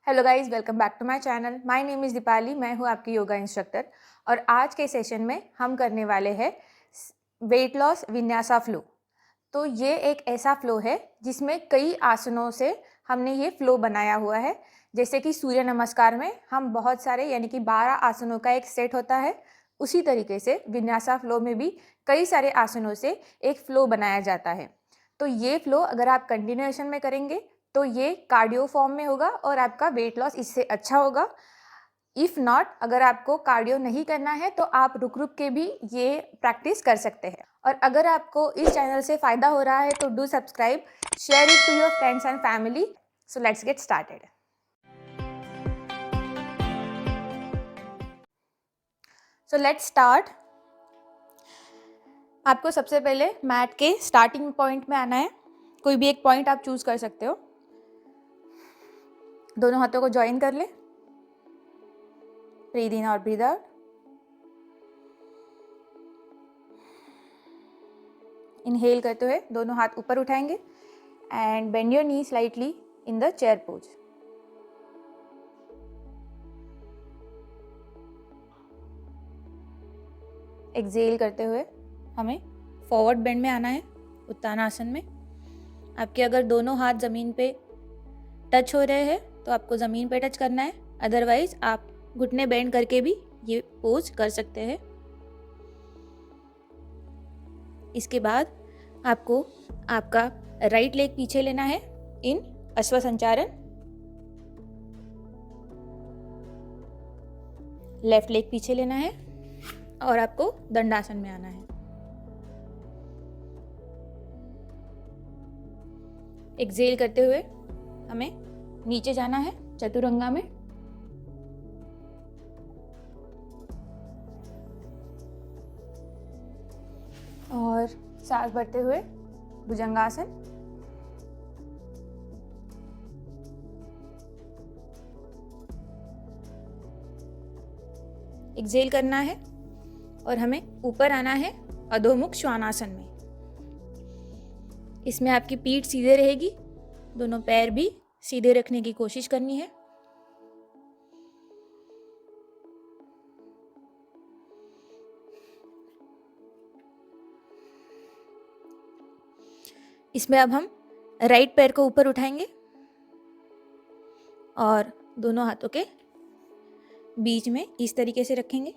Hello guys, welcome back to my channel. My name is Deepali. मैं हूँ आपकी yoga instructor और आज के सेशन में हम करने वाले हैं वेट लॉस विन्यासा फ्लो। तो ये एक ऐसा फ्लो है जिसमें कई आसनों से हमने ये फ्लो बनाया हुआ है। जैसे कि सूर्य नमस्कार में हम बहुत सारे यानी कि 12 आसनों का एक सेट होता है, उसी तरीके से विन्यासा फ्लो में भी कई सारे आसनों से एक फ्लो बनाया जाता है। तो ये फ्लो अगर आप कंटिन्यूएशन में करेंगे तो ये कार्डियो फॉर्म में होगा और आपका वेट लॉस इससे अच्छा होगा। इफ़ नॉट, अगर आपको कार्डियो नहीं करना है तो आप रुक रुक के भी ये प्रैक्टिस कर सकते हैं। और अगर आपको इस चैनल से फ़ायदा हो रहा है तो do subscribe, share it to your friends and family. So let's get started. So let's start. आपको सबसे पहले मैट के स्टार्टिंग पॉइंट में आना है। कोई भी एक पॉइंट आप चूज कर सकते हो। दोनों हाथों को ज्वाइन कर ले। ब्रीद इन और ब्रीद आउट। इनहेल करते हुए दोनों हाथ ऊपर उठाएंगे and bend your knee slightly in the chair pose. Exhale करते हुए हमें फॉरवर्ड बेंड में आना है, उत्तानासन में। आपके अगर दोनों हाथ ज़मीन पे टच हो रहे हैं तो आपको ज़मीन पे टच करना है, अदरवाइज आप घुटने बेंड करके भी ये पोज कर सकते हैं। इसके बाद आपको आपका राइट लेग पीछे लेना है इन अश्वसंचारण। लेफ्ट लेग पीछे लेना है और आपको दंडासन में आना है। एक्सेल करते हुए हमें नीचे जाना है चतुरंगा में। और सांस भरते हुए भुजंगासन। एक्सेल करना है और हमें ऊपर आना है अधोमुख श्वानासन में। इसमें आपकी पीठ सीधे रहेगी, दोनों पैर भी सीधे रखने की कोशिश करनी है। इसमें अब हम राइट पैर को ऊपर उठाएंगे और दोनों हाथों के बीच में इस तरीके से रखेंगे।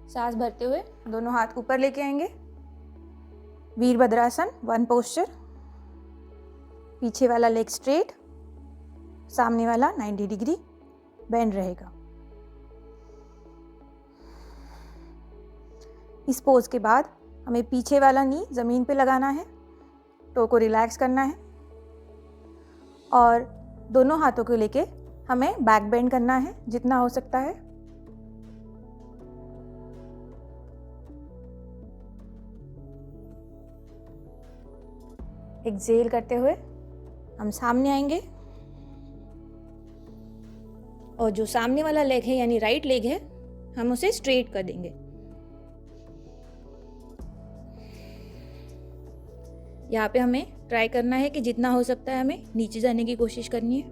सांस भरते हुए दोनों हाथ ऊपर लेके आएंगे। Virabhadrasana, one posture. पीछे वाला लेग स्ट्रेट, सामने वाला 90 डिग्री बेंड रहेगा। इस पोज के बाद हमें पीछे वाला नी जमीन पे लगाना है, टो को रिलैक्स करना है और दोनों हाथों को लेके हमें बैक बेंड करना है जितना हो सकता है। एक्सेल करते हुए हम सामने आएंगे और जो सामने वाला लेग है यानी राइट लेग है, हम उसे स्ट्रेट कर देंगे। यहाँ पे हमें ट्राई करना है कि जितना हो सकता है हमें नीचे जाने की कोशिश करनी है।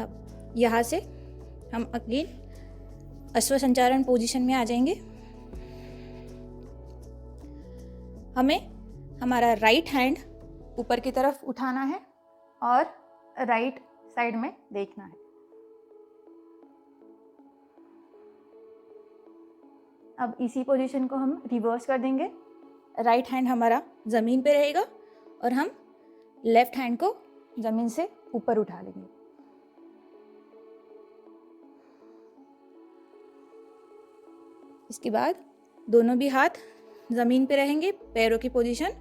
अब यहाँ से हम अगेन अश्वसंचारण पोजीशन में आ जाएंगे। हमें हमारा राइट हैंड ऊपर की तरफ उठाना है और राइट साइड में देखना है। अब इसी पोजीशन को हम रिवर्स कर देंगे। राइट हैंड हमारा ज़मीन पे रहेगा और हम लेफ्ट हैंड को ज़मीन से ऊपर उठा लेंगे। इसके बाद दोनों भी हाथ ज़मीन पे रहेंगे। पैरों की पोजीशन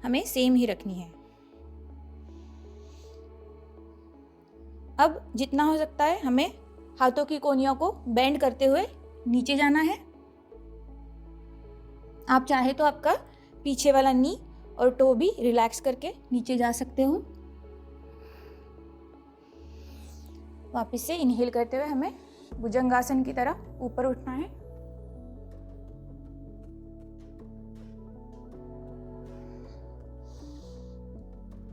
हमें सेम ही रखनी है। अब जितना हो सकता है हमें हाथों की कोनियों को बेंड करते हुए नीचे जाना है। आप चाहे तो आपका पीछे वाला नी और टो भी रिलैक्स करके नीचे जा सकते हो। वापस से इनहेल करते हुए हमें भुजंगासन की तरह ऊपर उठना है।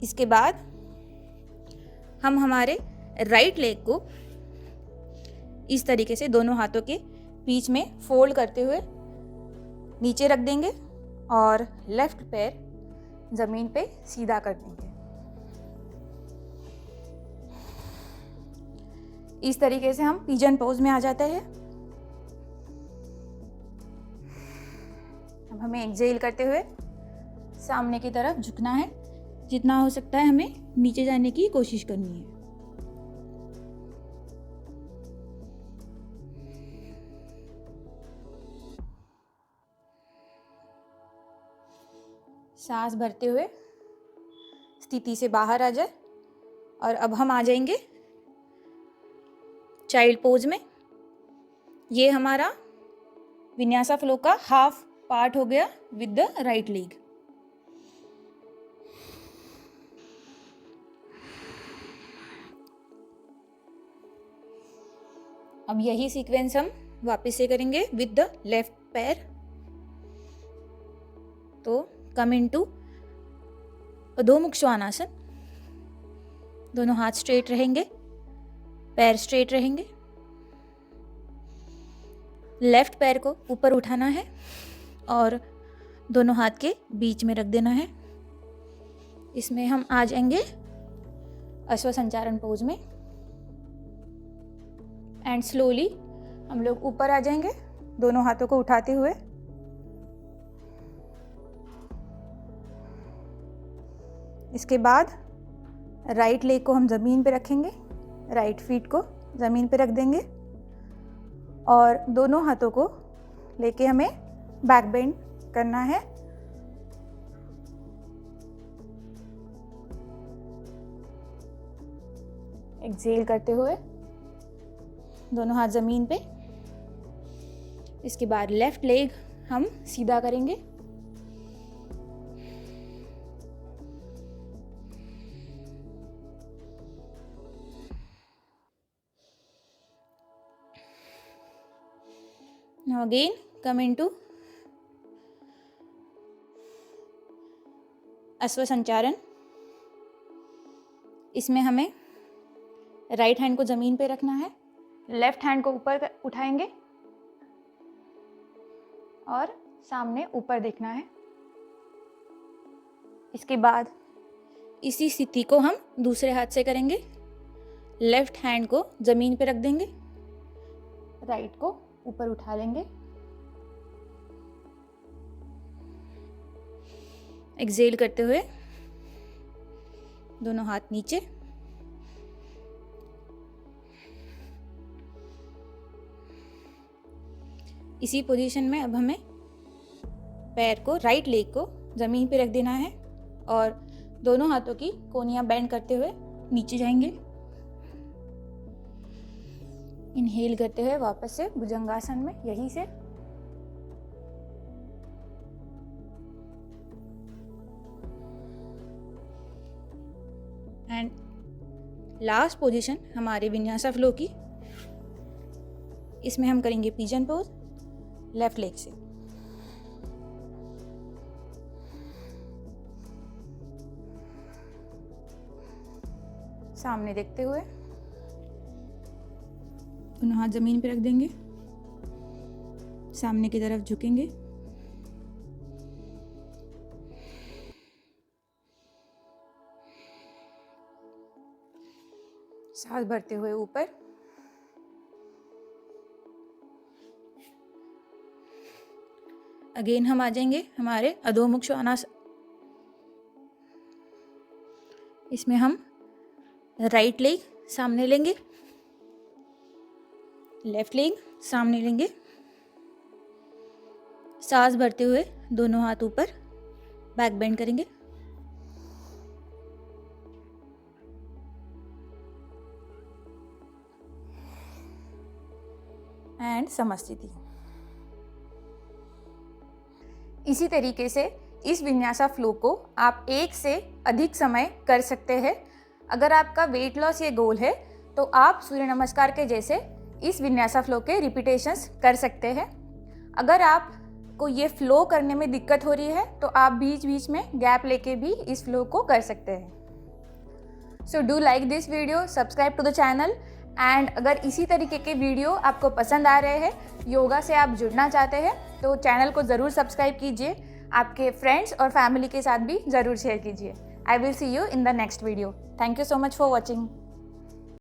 इसके बाद हम हमारे राइट लेग को इस तरीके से दोनों हाथों के बीच में फोल्ड करते हुए नीचे रख देंगे और लेफ्ट पैर ज़मीन पे सीधा कर देंगे। इस तरीके से हम पिजन पोज में आ जाते हैं। अब हमें एक्सहेल करते हुए सामने की तरफ झुकना है। जितना हो सकता है हमें नीचे जाने की कोशिश करनी है। सांस भरते हुए स्थिति से बाहर आ जाए और अब हम आ जाएंगे चाइल्ड पोज में। ये हमारा विन्यासा फ्लो का हाफ पार्ट हो गया विद द राइट लेग। अब यही सीक्वेंस हम वापस से करेंगे विद द लेफ्ट पैर। तो कम इनटू अधोमुख श्वानासन। दोनों हाथ स्ट्रेट रहेंगे, पैर स्ट्रेट रहेंगे। लेफ्ट पैर को ऊपर उठाना है और दोनों हाथ के बीच में रख देना है। इसमें हम आ जाएंगे अश्व संचारण पोज में एंड स्लोली हम लोग ऊपर आ जाएंगे दोनों हाथों को उठाते हुए। इसके बाद राइट लेग को हम ज़मीन पे रखेंगे, राइट फीट को ज़मीन पे रख देंगे और दोनों हाथों को लेके हमें बैक बेंड करना है। एक्सहेल करते हुए दोनों हाथ ज़मीन पे। इसके बाद लेफ्ट लेग हम सीधा करेंगे। Now again come into अश्व संचारण। इसमें हमें राइट हैंड को ज़मीन पे रखना है, लेफ्ट हैंड को ऊपर उठाएंगे और सामने ऊपर देखना है। इसके बाद इसी स्थिति को हम दूसरे हाथ से करेंगे। लेफ्ट हैंड को ज़मीन पे रख देंगे, राइट को ऊपर उठा लेंगे। एक्सहेल करते हुए दोनों हाथ नीचे। इसी पोजीशन में अब हमें पैर को, राइट लेग को ज़मीन पे रख देना है और दोनों हाथों की कोहनियाँ बेंड करते हुए नीचे जाएंगे। इनहेल करते हुए वापस से भुजंगासन में यहीं से। एंड लास्ट पोजीशन हमारे विन्यासा फ्लो की। इसमें हम करेंगे पिजन पोज लेफ्ट लेग से। सामने देखते हुए दोनों हाथ ज़मीन पे रख देंगे, सामने की तरफ झुकेंगे। सांस भरते हुए ऊपर। अगेन हम आ जाएंगे हमारे अधोमुख श्वानासन। इसमें हम राइट लेग सामने लेंगे, लेफ्ट लेग सामने लेंगे। सांस भरते हुए दोनों हाथ ऊपर, बैक बेंड करेंगे। एंड समस्थिति। इसी तरीके से इस विन्यासा फ्लो को आप एक से अधिक समय कर सकते हैं। अगर आपका वेट लॉस ये गोल है तो आप सूर्य नमस्कार के जैसे इस विन्यासा फ्लो के रिपीटेशंस कर सकते हैं। अगर आपको ये फ्लो करने में दिक्कत हो रही है तो आप बीच बीच में गैप लेके भी इस फ्लो को कर सकते हैं। So do like this video, subscribe to the channel and अगर इसी तरीके के वीडियो आपको पसंद आ रहे हैं, योगा से आप जुड़ना चाहते हैं तो चैनल को ज़रूर सब्सक्राइब कीजिए, आपके फ्रेंड्स और फैमिली के साथ भी ज़रूर शेयर कीजिए। I will see you in the next video. Thank you so much for watching.